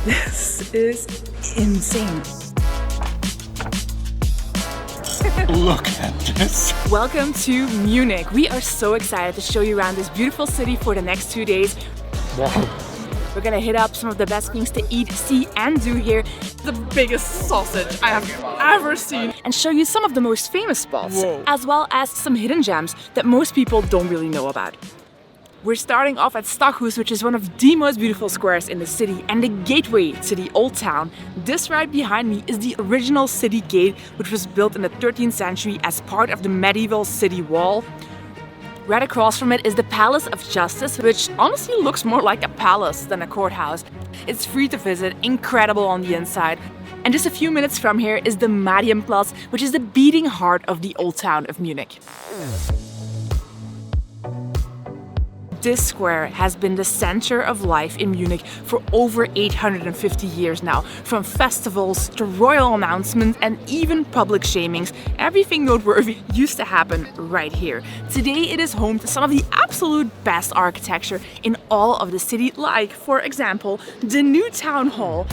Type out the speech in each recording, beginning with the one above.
This is insane. Look at this. Welcome to Munich. We are so excited to show you around this beautiful city for the next 2 days. Wow. We're gonna hit up some of the best things to eat, see, and do here. The biggest sausage I have ever seen. And show you some of the most famous spots, Whoa. as well as some hidden gems that most people don't really know about. We're starting off at Stachus, which is one of the most beautiful squares in the city and the gateway to the old town. This right behind me is the original city gate, which was built in the 13th century as part of the medieval city wall. Right across from it is the Palace of Justice, which honestly looks more like a palace than a courthouse. It's free to visit, incredible on the inside. And just a few minutes from here is the Marienplatz, which is the beating heart of the old town of Munich. This square has been the center of life in Munich for over 850 years now. From festivals to royal announcements and even public shamings, everything noteworthy used to happen right here. Today it is home to some of the absolute best architecture in all of the city, like, for example, the new town hall.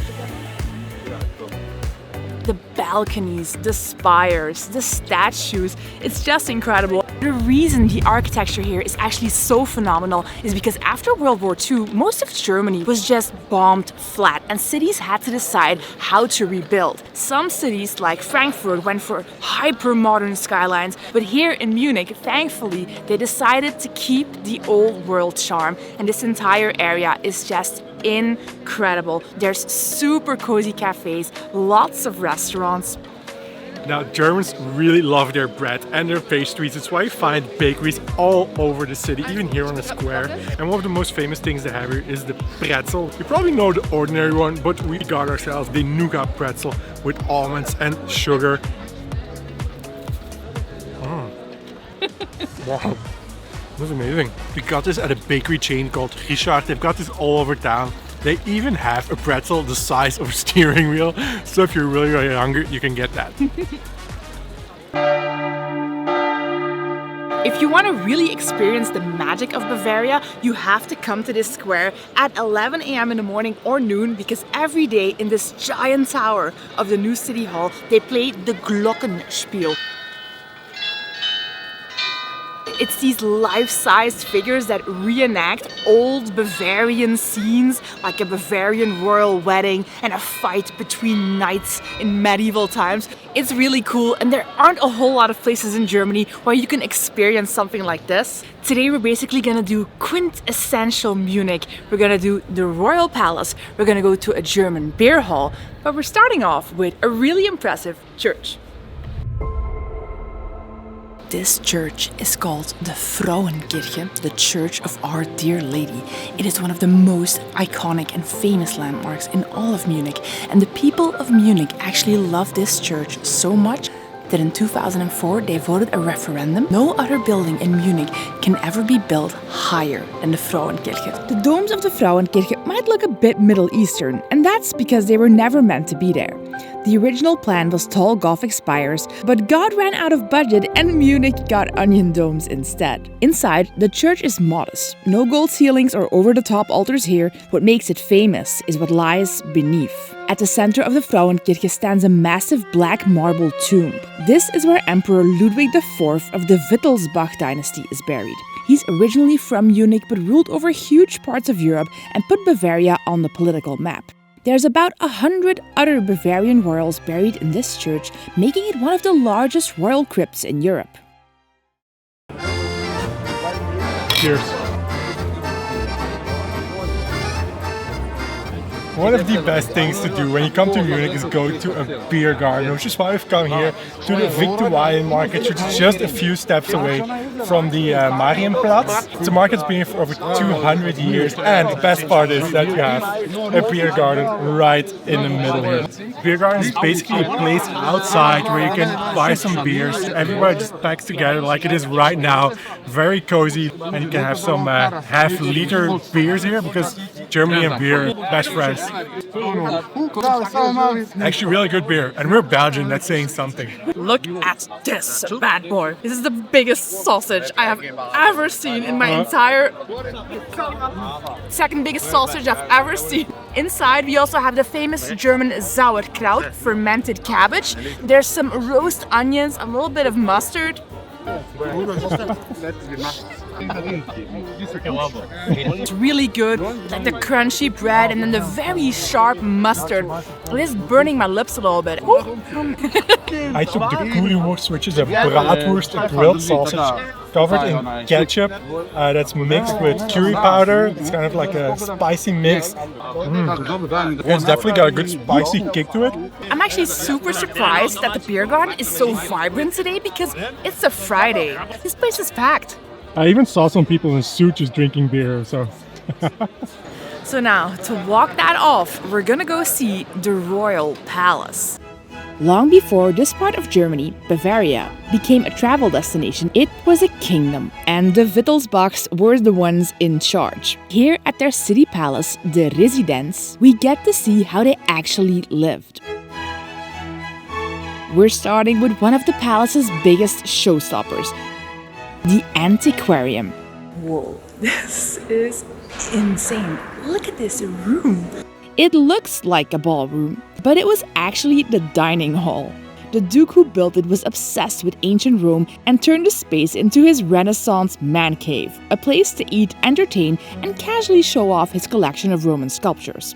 The balconies, the spires, the statues, it's just incredible. The reason the architecture here is actually so phenomenal is because after World War II, most of Germany was just bombed flat and cities had to decide how to rebuild. Some cities like Frankfurt went for hyper-modern skylines, but here in Munich, thankfully, they decided to keep the old world charm, and this entire area is just incredible. There's super cozy cafes, lots of restaurants. Now, Germans really love their bread and their pastries. That's why you find bakeries all over the city, even here on the square. And one of the most famous things they have here is the pretzel. You probably know the ordinary one, but we got ourselves the nougat pretzel with almonds and sugar. Wow, that's amazing. We got this at a bakery chain called Richard. They've got this all over town. They even have a pretzel the size of a steering wheel. So if you're really, really hungry, you can get that. If you want to really experience the magic of Bavaria, you have to come to this square at 11 a.m. in the morning or noon, because every day in this giant tower of the new city hall, they play the Glockenspiel. It's these life-sized figures that reenact old Bavarian scenes, like a Bavarian royal wedding and a fight between knights in medieval times. It's really cool, and there aren't a whole lot of places in Germany where you can experience something like this. Today we're basically gonna do quintessential Munich. We're gonna do the Royal Palace, we're gonna go to a German beer hall, but we're starting off with a really impressive church. This church is called the Frauenkirche, the Church of Our Dear Lady. It is one of the most iconic and famous landmarks in all of Munich, and the people of Munich actually love this church so much that in 2004 they voted a referendum. No other building in Munich can ever be built higher than the Frauenkirche. The domes of the Frauenkirche might look a bit Middle Eastern, and that's because they were never meant to be there. The original plan was tall Gothic spires, but God ran out of budget and Munich got onion domes instead. Inside, the church is modest. No gold ceilings or over-the-top altars here. What makes it famous is what lies beneath. At the center of the Frauenkirche stands a massive black marble tomb. This is where Emperor Ludwig IV of the Wittelsbach dynasty is buried. He's originally from Munich but ruled over huge parts of Europe and put Bavaria on the political map. There's about 100 other Bavarian royals buried in this church, making it one of the largest royal crypts in Europe. Cheers. One of the best things to do when you come to Munich is go to a beer garden, which is why we've come here to the Victualian market, which is just a few steps away from the Marienplatz. The market's been here for over 200 years, and the best part is that you have a beer garden right in the middle here. Beer garden is basically a place outside where you can buy some beers. Everywhere just packs together like it is right now. Very cozy, and you can have some half-liter beers here because Germany and beer, best friends. Actually, really good beer. And we're Belgian, that's saying something. Look at this bad boy. This is the biggest sausage I have ever seen in my entire... Second biggest sausage I've ever seen. Inside we also have the famous German sauerkraut, fermented cabbage. There's some roast onions, a little bit of mustard. It's really good, like the crunchy bread and then the very sharp mustard. It is burning my lips a little bit. I took the currywurst, which is a bratwurst, a grilled sausage, covered in ketchup. That's mixed with curry powder. It's kind of like a spicy mix. It's definitely got a good spicy kick to it. I'm actually super surprised that the beer garden is so vibrant today because it's a Friday. This place is packed. I even saw some people in suits just drinking beer, so... So now, to walk that off, we're gonna go see the Royal Palace. Long before this part of Germany, Bavaria, became a travel destination, it was a kingdom, and the Wittelsbachs were the ones in charge. Here at their city palace, the Residenz, we get to see how they actually lived. We're starting with one of the palace's biggest showstoppers, the Antiquarium. Whoa, this is insane. Look at this room. It looks like a ballroom, but it was actually the dining hall. The Duke who built it was obsessed with ancient Rome and turned the space into his Renaissance man cave, a place to eat, entertain, and casually show off his collection of Roman sculptures.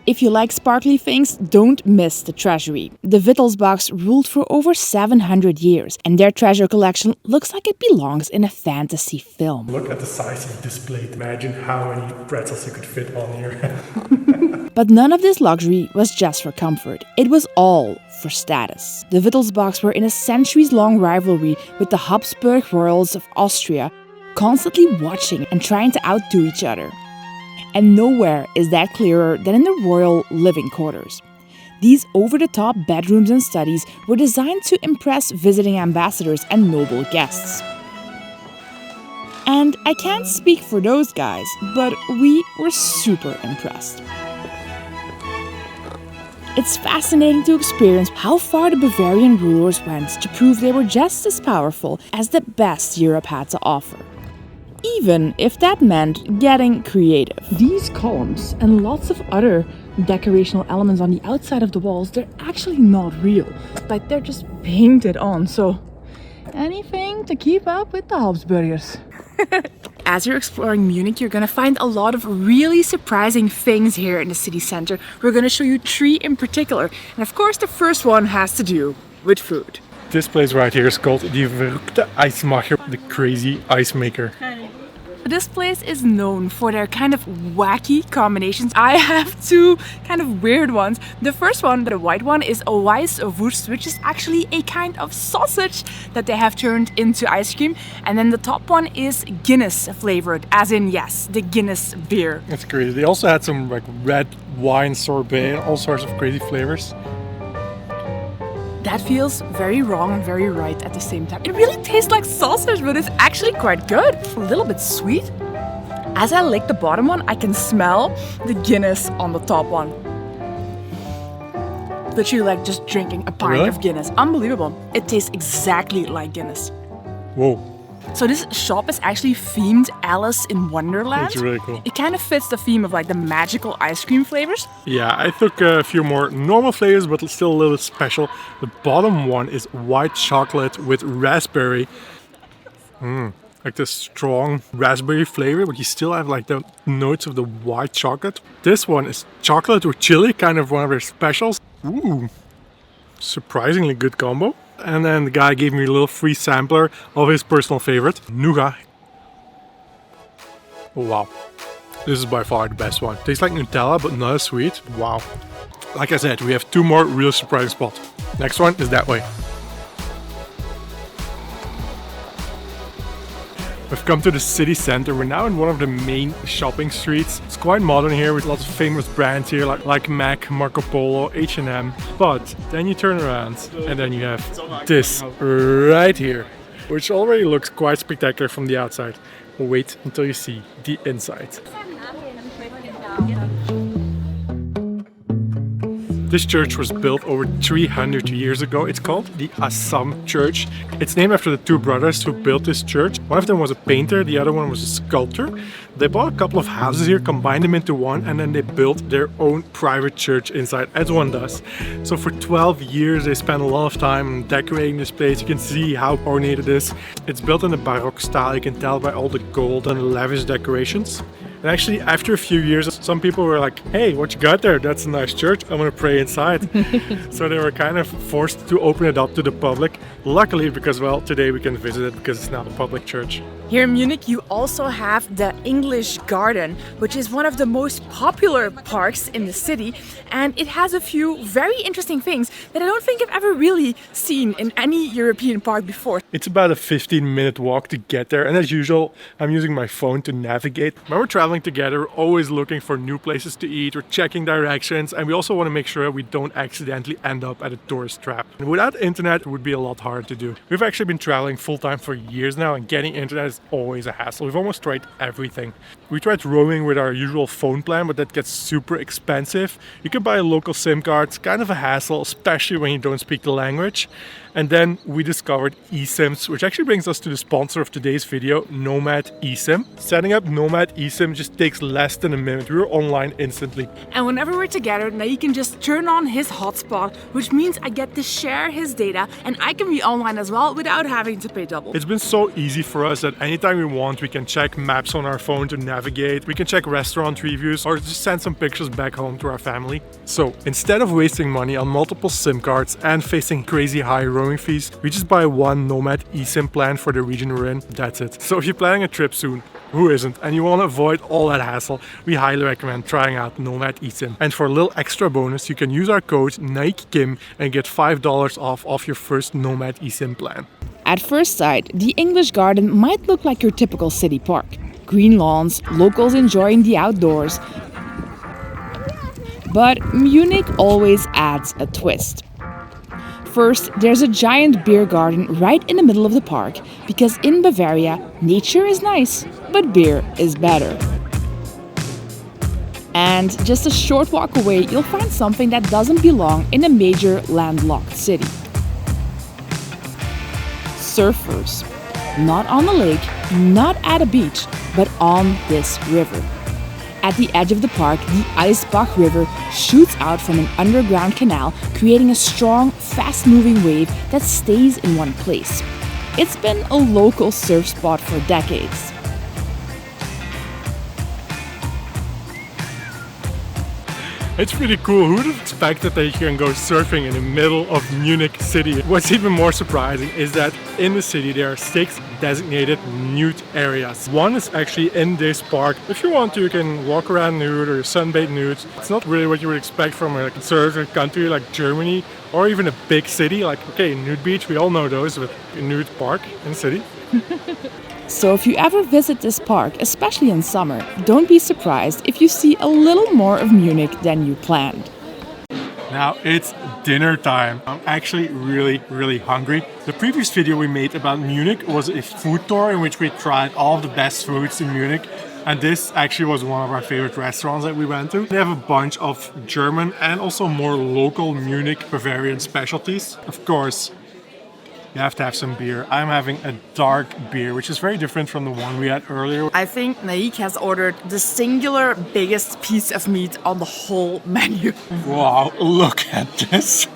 If you like sparkly things, don't miss the treasury. The Wittelsbachs ruled for over 700 years, and their treasure collection looks like it belongs in a fantasy film. Look at the size of the display. Imagine how many pretzels you could fit on here. But none of this luxury was just for comfort. It was all for status. The Wittelsbachs were in a centuries-long rivalry with the Habsburg royals of Austria, constantly watching and trying to outdo each other. And nowhere is that clearer than in the royal living quarters. These over-the-top bedrooms and studies were designed to impress visiting ambassadors and noble guests. And I can't speak for those guys, but we were super impressed. It's fascinating to experience how far the Bavarian rulers went to prove they were just as powerful as the best Europe had to offer. Even if that meant getting creative. These columns and lots of other decorational elements on the outside of the walls, they're actually not real. Like, they're just painted on, so anything to keep up with the Habsburgers. As you're exploring Munich, you're gonna find a lot of really surprising things here in the city center. We're gonna show you 3 in particular. And of course, the first one has to do with food. This place right here is called Die Verrückte Eismacher, the crazy ice maker. This place is known for their kind of wacky combinations. I have 2 kind of weird ones. The first one, the white one, is a Weisswurst, which is actually a kind of sausage that they have turned into ice cream. And then the top one is Guinness flavored, as in, yes, the Guinness beer. That's crazy. They also had some like red wine sorbet and all sorts of crazy flavors. That feels very wrong and very right at the same time. It really tastes like sausage, but it's actually quite good. A little bit sweet. As I lick the bottom one, I can smell the Guinness on the top one. Literally like just drinking a pint of Guinness. Unbelievable. It tastes exactly like Guinness. Whoa. So this shop is actually themed Alice in Wonderland. That's really cool. It kind of fits the theme of like the magical ice cream flavors. Yeah, I took a few more normal flavors, but still a little bit special. The bottom one is white chocolate with raspberry. Like this strong raspberry flavor, but you still have like the notes of the white chocolate. This one is chocolate with chili, kind of one of their specials. Ooh, surprisingly good combo. And then the guy gave me a little free sampler of his personal favorite, nougat. Oh wow, this is by far the best one. Tastes like Nutella, but not as sweet. Wow. Like I said, we have 2 more real surprising spots. Next one is that way. We've come to the city center. We're now in one of the main shopping streets. It's quite modern here with lots of famous brands here like Mac, Marco Polo, H&M. But then you turn around and then you have this right here, which already looks quite spectacular from the outside. We'll wait until you see the inside. This church was built over 300 years ago. It's called the Assam Church. It's named after the two brothers who built this church. One of them was a painter, the other one was a sculptor. They bought a couple of houses here, combined them into one, and then they built their own private church inside, as one does. So for 12 years they spent a lot of time decorating this place. You can see how ornate it is. It's built in the Baroque style, you can tell by all the gold and lavish decorations. And actually, after a few years, some people were like, hey, what you got there? That's a nice church. I'm gonna pray inside. So they were kind of forced to open it up to the public. Luckily, because, well, today we can visit it because it's now a public church. Here in Munich, you also have the English Garden, which is one of the most popular parks in the city. And it has a few very interesting things that I don't think I've ever really seen in any European park before. It's about a 15-minute walk to get there. And as usual, I'm using my phone to navigate. When we're traveling together, we're always looking for new places to eat. We're checking directions. And we also want to make sure we don't accidentally end up at a tourist trap. And without internet, it would be a lot harder to do. We've actually been traveling full-time for years now, and getting internet is always a hassle. We've almost tried everything. We tried roaming with our usual phone plan, but that gets super expensive. You can buy a local SIM card. It's kind of a hassle, especially when you don't speak the language. And then we discovered eSIMs, which actually brings us to the sponsor of today's video, Nomad eSIM. Setting up Nomad eSIM just takes less than a minute. We were online instantly. And whenever we're together, Naick can just turn on his hotspot, which means I get to share his data and I can be online as well without having to pay double. It's been so easy for us that anytime we want, we can check maps on our phone to navigate. We can check restaurant reviews or just send some pictures back home to our family. So instead of wasting money on multiple SIM cards and facing crazy high roaming fees, we just buy one Nomad eSIM plan for the region we're in. That's it. So if you're planning a trip soon, who isn't, and you want to avoid all that hassle, we highly recommend trying out Nomad eSIM. And for a little extra bonus, you can use our code NAICKKIM and get $5 off your first Nomad eSIM plan. At first sight, the English Garden might look like your typical city park. Green lawns, locals enjoying the outdoors. But Munich always adds a twist. First, there's a giant beer garden right in the middle of the park, because in Bavaria, nature is nice, but beer is better. And just a short walk away, you'll find something that doesn't belong in a major landlocked city. Surfers. Not on the lake, not at a beach, but on this river. At the edge of the park, the Eisbach River shoots out from an underground canal, creating a strong, fast-moving wave that stays in one place. It's been a local surf spot for decades. It's pretty cool. Who would have expected that you can go surfing in the middle of Munich city? What's even more surprising is that in the city there are 6 designated nude areas. One is actually in this park. If you want to, you can walk around nude or sunbathe nude. It's not really what you would expect from a conservative country like Germany or even a big city like, okay, nude beach, we all know those, with a nude park in the city. So if you ever visit this park, especially in summer, don't be surprised if you see a little more of Munich than you planned. Now it's dinner time. I'm actually really hungry. The previous video we made about Munich was a food tour in which we tried all of the best foods in Munich. And this actually was one of our favorite restaurants that we went to. They have a bunch of German and also more local Munich Bavarian specialties. Of course, you have to have some beer. I'm having a dark beer, which is very different from the one we had earlier. I think Naick has ordered the singular biggest piece of meat on the whole menu. Wow, look at this.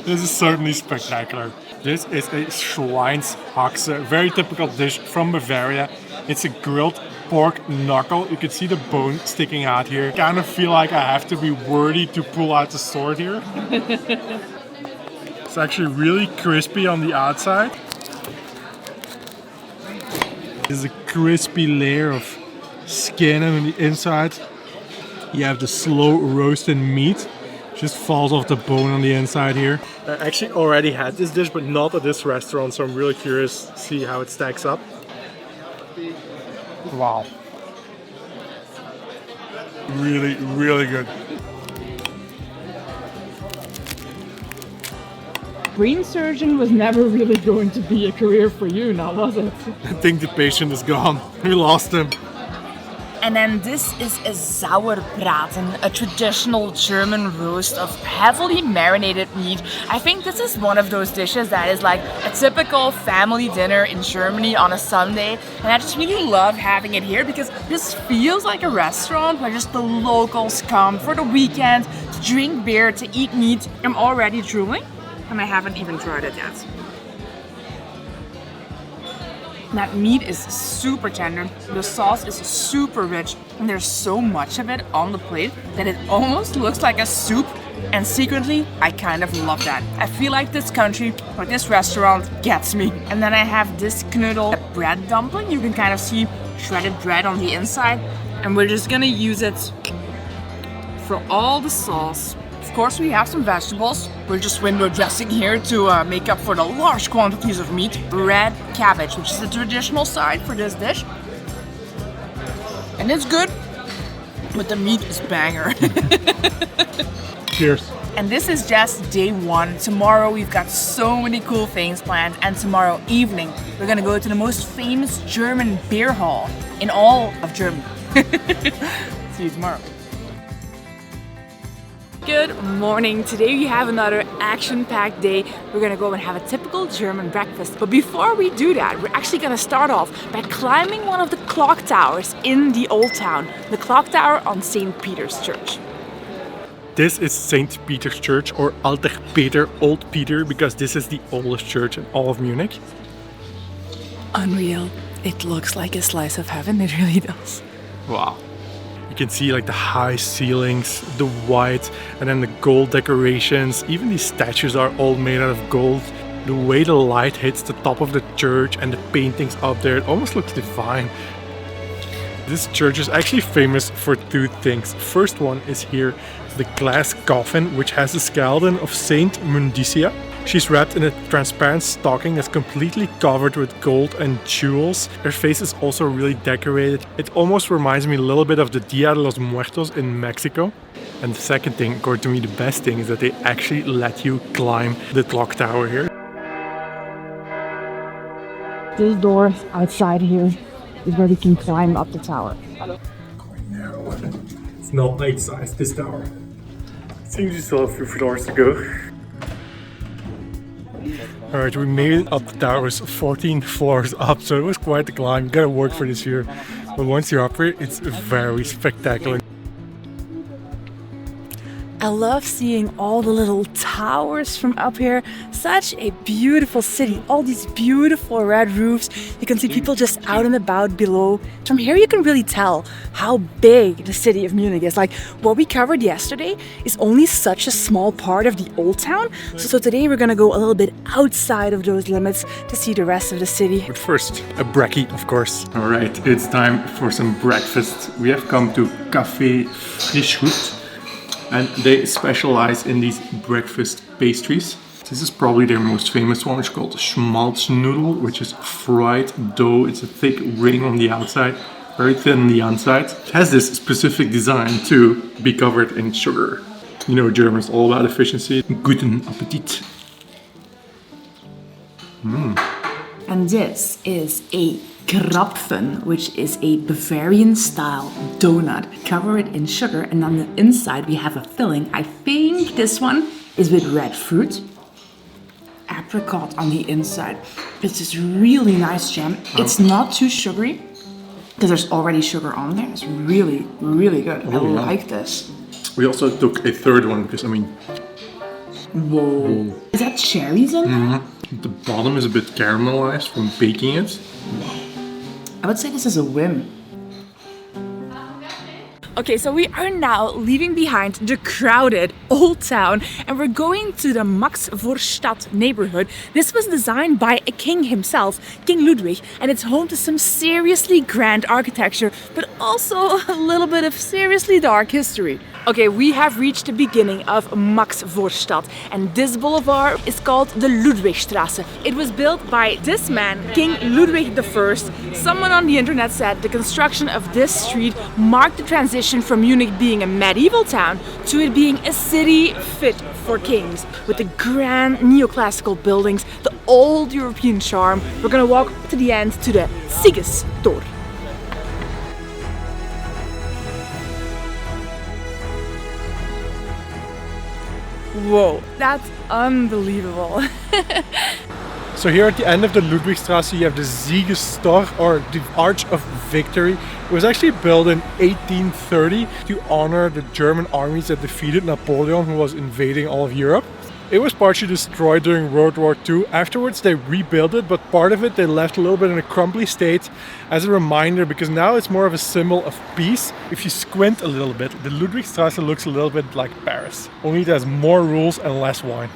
This is certainly spectacular. This is a Schweinshaxe, very typical dish from Bavaria. It's a grilled pork knuckle. You can see the bone sticking out here. I kind of feel like I have to be worthy to pull out the sword here. It's actually really crispy on the outside. There's a crispy layer of skin on the inside. You have the slow roasted meat. Just falls off the bone on the inside here. I actually already had this dish, but not at this restaurant, so I'm really curious to see how it stacks up. Wow. Really good. Brain surgeon was never really going to be a career for you, now was it? I think the patient is gone. We lost him. And then this is a Sauerbraten, a traditional German roast of heavily marinated meat. I think this is one of those dishes that is like a typical family dinner in Germany on a Sunday. And I just really love having it here because this feels like a restaurant where just the locals come for the weekend to drink beer, to eat meat. I'm already drooling and I haven't even tried it yet. That meat is super tender, the sauce is super rich, and there's so much of it on the plate that it almost looks like a soup, and secretly, I kind of love that. I feel like this country, or this restaurant, gets me. And then I have this knödel bread dumpling. You can kind of see shredded bread on the inside, and we're just gonna use it for all the sauce. Of course, we have some vegetables. We're just window dressing here to make up for the large quantities of meat. Red cabbage, which is the traditional side for this dish. And it's good, but the meat is banger. Cheers. And this is just day one. Tomorrow we've got so many cool things planned, and tomorrow evening we're gonna go to the most famous German beer hall in all of Germany. See you tomorrow. Good morning. Today we have another action-packed day. We're gonna go and have a typical German breakfast. But before we do that, we're actually gonna start off by climbing one of the clock towers in the Old Town, the clock tower on St. Peter's Church. This is St. Peter's Church, or Alter Peter, Old Peter, because this is the oldest church in all of Munich. Unreal. It looks like a slice of heaven, it really does. Wow. You can see like the high ceilings, the white, and then the gold decorations. Even these statues are all made out of gold. The way the light hits the top of the church and the paintings up there, it almost looks divine. This church is actually famous for two things. First one is here, the glass coffin, which has the skeleton of Saint Mundicia. She's wrapped in a transparent stocking that's completely covered with gold and jewels. Her face is also really decorated. It almost reminds me a little bit of the Dia de los Muertos in Mexico. And the second thing, according to me, the best thing is that they actually let you climb the clock tower here. This door outside here is where we can climb up the tower. Quite narrow. It's not light size, this tower. Seems you still have a few floors to go. Alright, we made it up the towers, 14 floors up, so it was quite a climb. You gotta work for this here. But once you're up here, it's very spectacular. I love seeing all the little towers from up here. Such a beautiful city. All these beautiful red roofs. You can see people just out and about below. From here you can really tell how big the city of Munich is. Like what we covered yesterday is only such a small part of the Old Town. So today we're gonna go a little bit outside of those limits to see the rest of the city. But first, a brekkie, of course. Alright, it's time for some breakfast. We have come to Café Frischgut. And they specialize in these breakfast pastries. This is probably their most famous one, which is called Schmalzknödel, which is fried dough. It's a thick ring on the outside, very thin on the inside. It has this specific design to be covered in sugar. You know, Germans all about efficiency. Guten Appetit. And this is a Krapfen, which is a Bavarian-style donut. Cover it in sugar, and on the inside we have a filling. I think this one is with red fruit. Apricot on the inside. It's this really nice jam. It's not too sugary, because there's already sugar on there. It's really, really good. I like this. We also took a third one, because I mean... Whoa. Is that cherries in there? The bottom is a bit caramelized from baking it. I would say this is a whim. Okay, so we are now leaving behind the crowded Old Town and we're going to the Maxvorstadt neighborhood. This was designed by a king himself, King Ludwig, and it's home to some seriously grand architecture, but also a little bit of seriously dark history. Okay, we have reached the beginning of Maxvorstadt, and this boulevard is called the Ludwigstrasse. It was built by this man, King Ludwig I. Someone on the internet said the construction of this street marked the transition from Munich being a medieval town to it being a city fit for kings. With the grand neoclassical buildings, the old European charm, we're gonna walk to the end to the Siegestor. Whoa, that's unbelievable. So here at the end of the Ludwigstrasse you have the Siegestor, or the Arch of Victory. It was actually built in 1830 to honor the German armies that defeated Napoleon, who was invading all of Europe. It was partially destroyed during World War II. Afterwards they rebuilt it, but part of it they left a little bit in a crumbly state as a reminder, because now it's more of a symbol of peace. If you squint a little bit, the Ludwigstrasse looks a little bit like Paris, only it has more rules and less wine.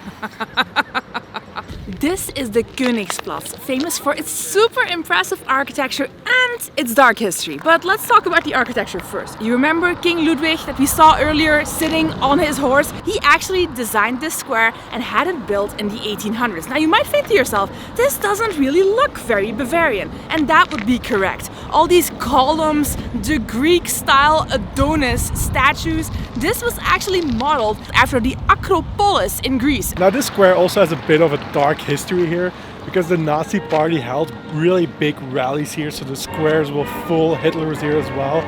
This is the Königsplatz, famous for its super impressive architecture and its dark history. But let's talk about the architecture first. You remember King Ludwig that we saw earlier sitting on his horse? He actually designed this square and had it built in the 1800s. Now you might think to yourself, this doesn't really look very Bavarian. And that would be correct. All these columns, the Greek style Adonis statues, this was actually modeled after the Acropolis in Greece. Now this square also has a bit of a dark history here, because the Nazi party held really big rallies here, so the squares were full. Hitler was here as well.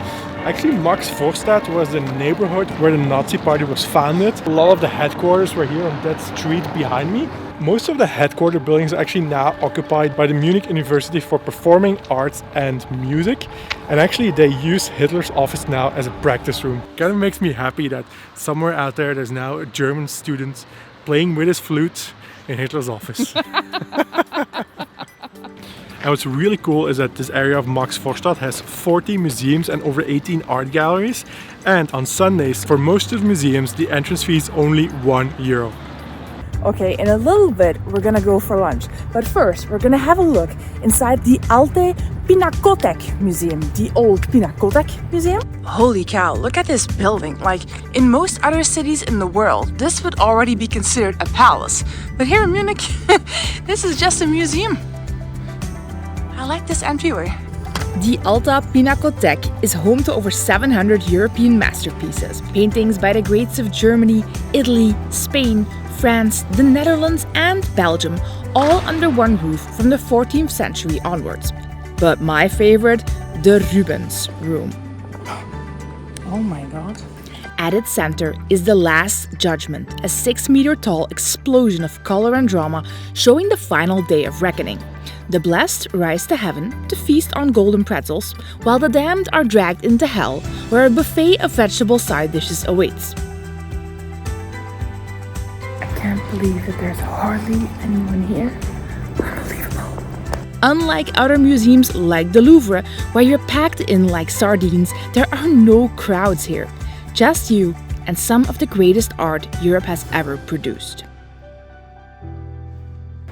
Actually, Max Vorstadt was the neighborhood where the Nazi party was founded. A lot of the headquarters were here on that street behind me. Most of the headquarter buildings are actually now occupied by the Munich University for Performing Arts and Music. And actually they use Hitler's office now as a practice room. Kind of makes me happy that somewhere out there's now a German student playing with his flute in Hitler's office. And what's really cool is that this area of Max Vorstadt has 40 museums and over 18 art galleries. And on Sundays, for most of the museums, the entrance fee is only €1. Okay, in a little bit we're gonna go for lunch. But first we're gonna have a look inside the Alte Pinakothek Museum, the old Pinakothek Museum. Holy cow, look at this building. Like, in most other cities in the world, this would already be considered a palace. But here in Munich, this is just a museum. I like this entryway. The Alta Pinakothek is home to over 700 European masterpieces, paintings by the greats of Germany, Italy, Spain, France, the Netherlands and Belgium, all under one roof from the 14th century onwards. But my favorite, the Rubens room. Oh my god. At its center is the Last Judgment, a 6-meter tall explosion of color and drama showing the final day of reckoning. The blessed rise to heaven to feast on golden pretzels, while the damned are dragged into hell, where a buffet of vegetable side dishes awaits. I can't believe that there's hardly anyone here. Unbelievable. Unlike other museums like the Louvre, where you're packed in like sardines, there are no crowds here. Just you and some of the greatest art Europe has ever produced.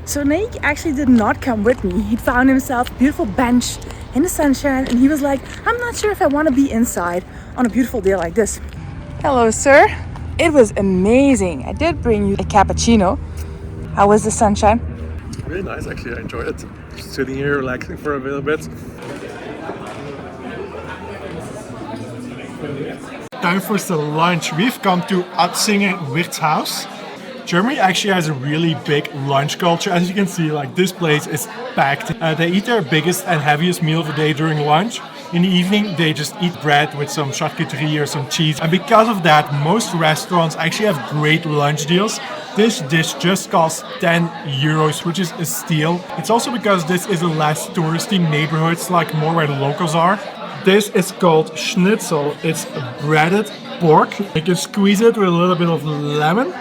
So Naick actually did not come with me. He found himself a beautiful bench in the sunshine and he was like, I'm not sure if I want to be inside on a beautiful day like this. Hello, sir. It was amazing. I did bring you a cappuccino. How was the sunshine? Really nice, actually. I enjoyed it. Just sitting here, relaxing for a little bit. Time for some lunch. We've come to Atzinger Wirtshaus. Germany actually has a really big lunch culture. As you can see, like, this place is packed. They eat their biggest and heaviest meal of the day during lunch. In the evening, they just eat bread with some charcuterie or some cheese. And because of that, most restaurants actually have great lunch deals. This dish just costs €10, which is a steal. It's also because this is a less touristy neighborhood. It's like more where the locals are. This is called schnitzel. It's breaded pork. You can squeeze it with a little bit of lemon.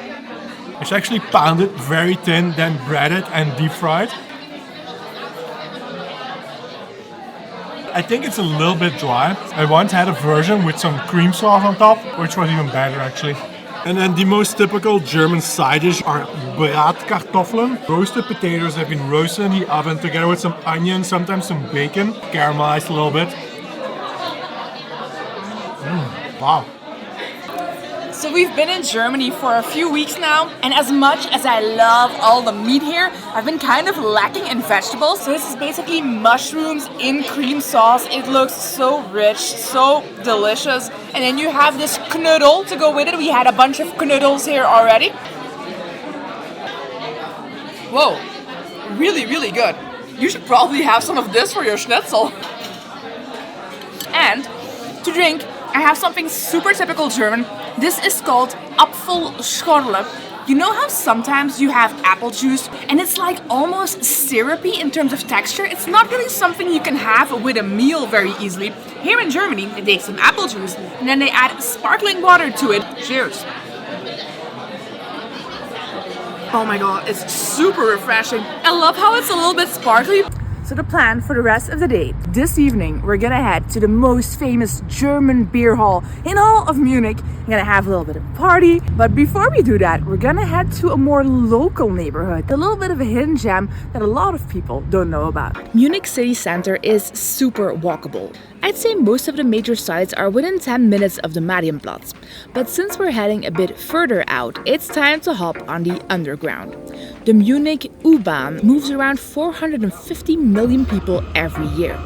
It's actually pounded very thin, then breaded and deep fried. I think it's a little bit dry. I once had a version with some cream sauce on top, which was even better actually. And then the most typical German side dish are Bratkartoffeln. Roasted potatoes have been roasted in the oven together with some onions, sometimes some bacon, caramelized a little bit. Wow. So we've been in Germany for a few weeks now, and as much as I love all the meat here, I've been kind of lacking in vegetables. So this is basically mushrooms in cream sauce. It looks so rich, so delicious. And then you have this knödel to go with it. We had a bunch of knödels here already. Whoa, really, really good. You should probably have some of this for your schnitzel. And to drink, I have something super typical German. This is called Apfelschorle. You know how sometimes you have apple juice and it's like almost syrupy in terms of texture? It's not really something you can have with a meal very easily. Here in Germany, they take some apple juice and then they add sparkling water to it. Cheers. Oh my god, it's super refreshing. I love how it's a little bit sparkly. So the plan for the rest of the day, this evening we're gonna head to the most famous German beer hall in all of Munich. We're gonna have a little bit of a party, but before we do that, we're gonna head to a more local neighborhood, a little bit of a hidden gem that a lot of people don't know about. Munich city center is super walkable. I'd say most of the major sites are within 10 minutes of the Marienplatz, but since we're heading a bit further out, it's time to hop on the underground. The Munich U-Bahn moves around 450 million people every year.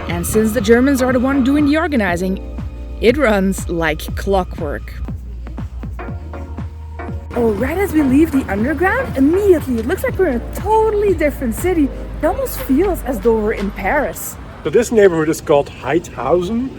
And since the Germans are the one doing the organizing, it runs like clockwork. Oh, right as we leave the underground, immediately it looks like we're in a totally different city. It almost feels as though we're in Paris. So this neighborhood is called Heidhausen,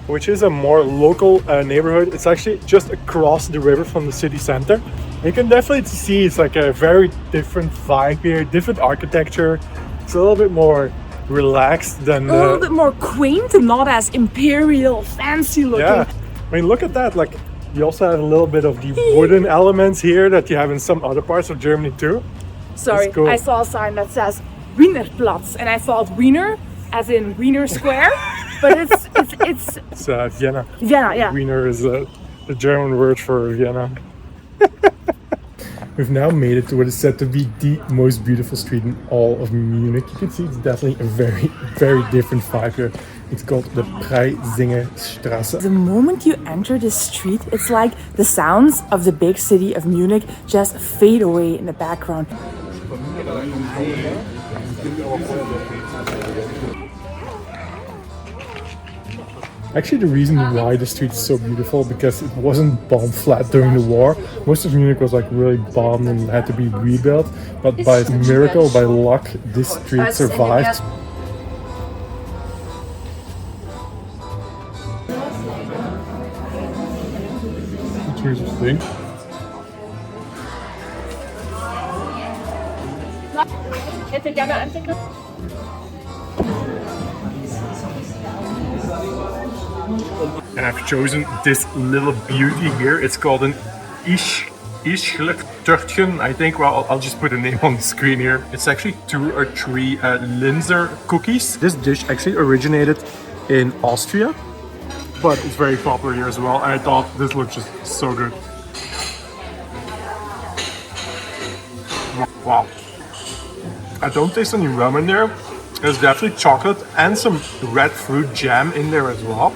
which is a more local neighborhood. It's actually just across the river from the city center. You can definitely see it's like a very different vibe here, different architecture. It's a little bit more relaxed than... a little bit more quaint and not as imperial, fancy looking. Yeah, I mean, look at that. Like, you also have a little bit of the wooden elements here that you have in some other parts of Germany too. Sorry, cool. I saw a sign that says Wienerplatz and I thought Wiener as in Wiener Square, but it's Vienna. Vienna, yeah. Wiener is the German word for Vienna. We've now made it to what is said to be the most beautiful street in all of Munich. You can see it's definitely a very, very different vibe here. It's called the Preisingerstraße. The moment you enter this street, it's like the sounds of the big city of Munich just fade away in the background. Actually, the reason why the street is so beautiful because it wasn't bomb flat during the war. Most of Munich was like really bombed and had to be rebuilt. But by miracle, by luck, this street survived. Interesting. And I've chosen this little beauty here. It's called an Ischlechtertchen, I think. Well, I'll just put a name on the screen here. It's actually 2 or 3 Linzer cookies. This dish actually originated in Austria, but it's very popular here as well. And I thought this looked just so good. Wow. I don't taste any rum in there. There's definitely chocolate and some red fruit jam in there as well.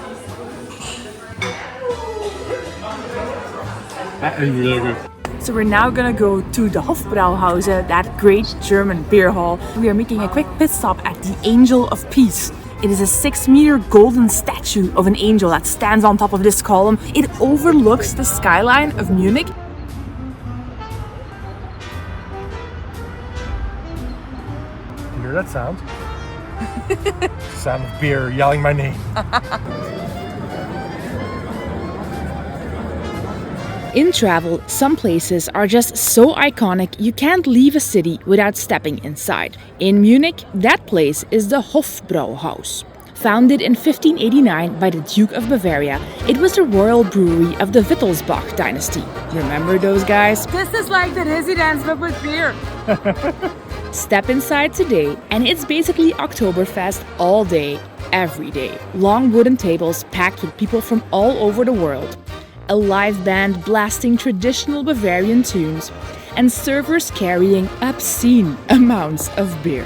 That is really good. So we're now gonna go to the Hofbrauhaus, that great German beer hall. We are making a quick pit stop at the Angel of Peace. It is a 6-meter golden statue of an angel that stands on top of this column. It overlooks the skyline of Munich. You hear that sound? Sound of beer yelling my name. In travel, some places are just so iconic you can't leave a city without stepping inside. In Munich, that place is the Hofbrauhaus. Founded in 1589 by the Duke of Bavaria, it was the royal brewery of the Wittelsbach dynasty. Remember those guys? This is like the residence but with beer. Step inside today and it's basically Oktoberfest all day, every day. Long wooden tables packed with people from all over the world. A live band blasting traditional Bavarian tunes, and servers carrying obscene amounts of beer.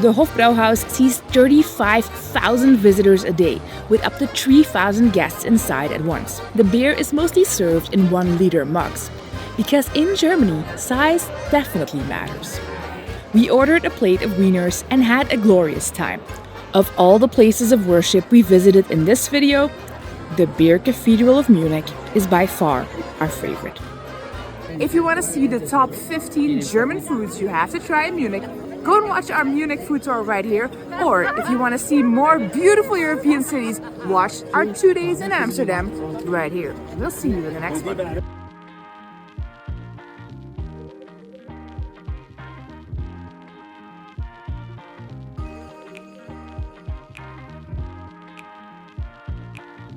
The Hofbrauhaus sees 35,000 visitors a day, with up to 3,000 guests inside at once. The beer is mostly served in 1-liter mugs, because in Germany, size definitely matters. We ordered a plate of wieners and had a glorious time. Of all the places of worship we visited in this video, the Beer Cathedral of Munich is by far our favorite. If you want to see the top 15 German foods you have to try in Munich, go and watch our Munich food tour right here. Or if you want to see more beautiful European cities, watch our 2 days in Amsterdam right here. We'll see you in the next one.